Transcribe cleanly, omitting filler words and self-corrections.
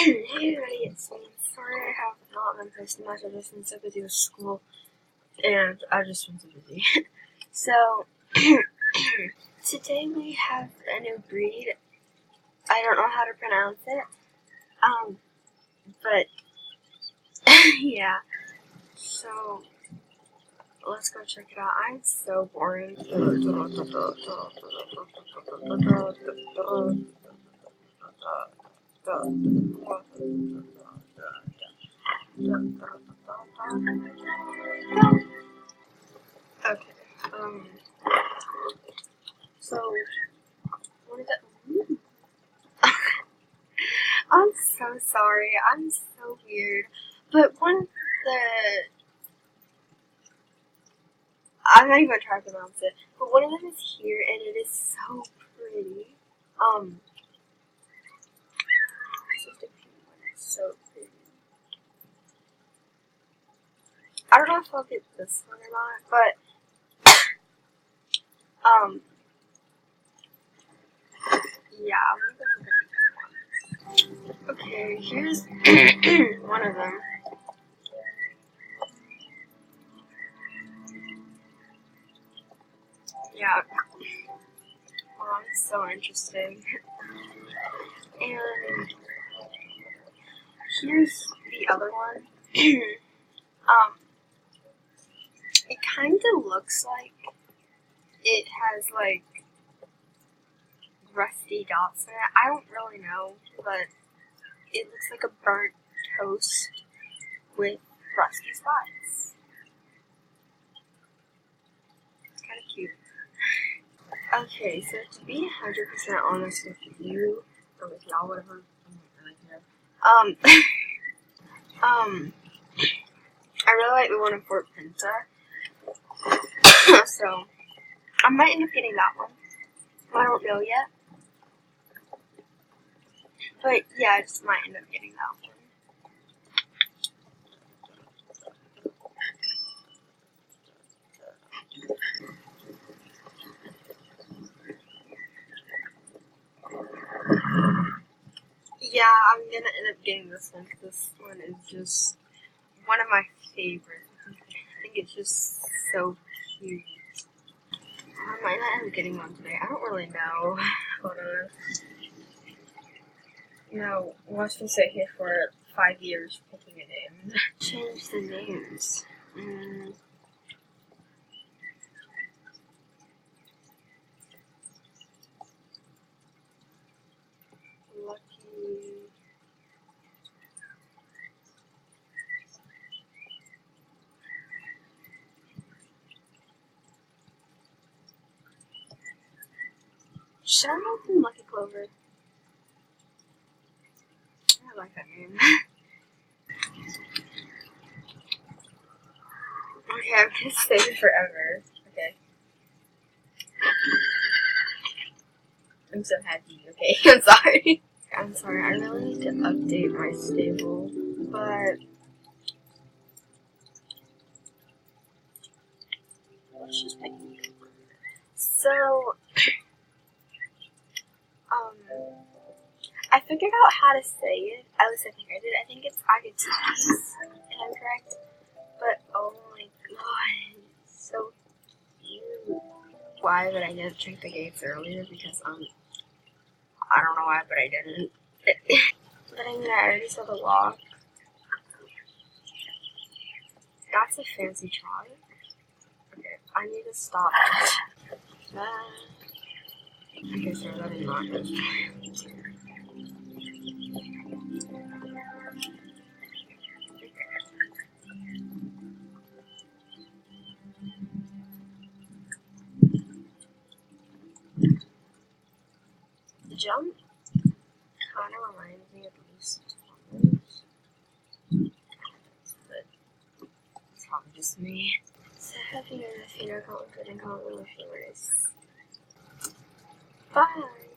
Hey everybody, so I'm sorry I have not been posting much. I've just been so busy with school, and I've just been so busy. So, today we have a new breed. I don't know how to pronounce it, but, yeah. So, let's go check it out. I'm so boring. Okay, so, what is it? I'm so sorry, I'm so weird, but I'm not even gonna try to pronounce it, but one of them is here, and it is so pretty. It's so pretty. I don't know if I'll get this one or not, but, yeah, I'm gonna look at these ones. Okay, here's one of them. Yeah. Oh, it's so interesting. And here's the other one. It kind of looks like it has, like, rusty dots in it. I don't really know, but it looks like a burnt toast with rusty spots. It's kind of cute. Okay, so to be 100% honest with you, or with y'all, whatever, I don't really care. I really like the one in Fort Pinta, so I might end up getting that one. I don't know yet, but yeah, I just might end up getting that one. Yeah, I'm gonna end up getting this one because this one is just one of my favorites. I think it's just so cute. I might not end up getting one today. I don't really know. Hold on. No, watch me sit here for 5 years picking a name. Change the names. Lucky. Should I make them Lucky Clover? I like that name. Okay, I'm gonna save it forever. Okay. I'm so happy. Okay, I'm sorry. I'm sorry, I really need to update my stable, but let's just make it. So, I figured out how to say it. At least I think I did. I think it's Akhal-Teke, if I'm correct. But oh my god, it's so cute. Why did I didn't check the gates earlier? Because I don't know why, but I didn't. But I mean, I already saw the lock. That's a fancy trot. Okay, I need to stop. Okay, so that is not good. The jump kind of reminds me of these tunnels, but it's probably just me. So happy if you know, comment, and comment with your words. Bye!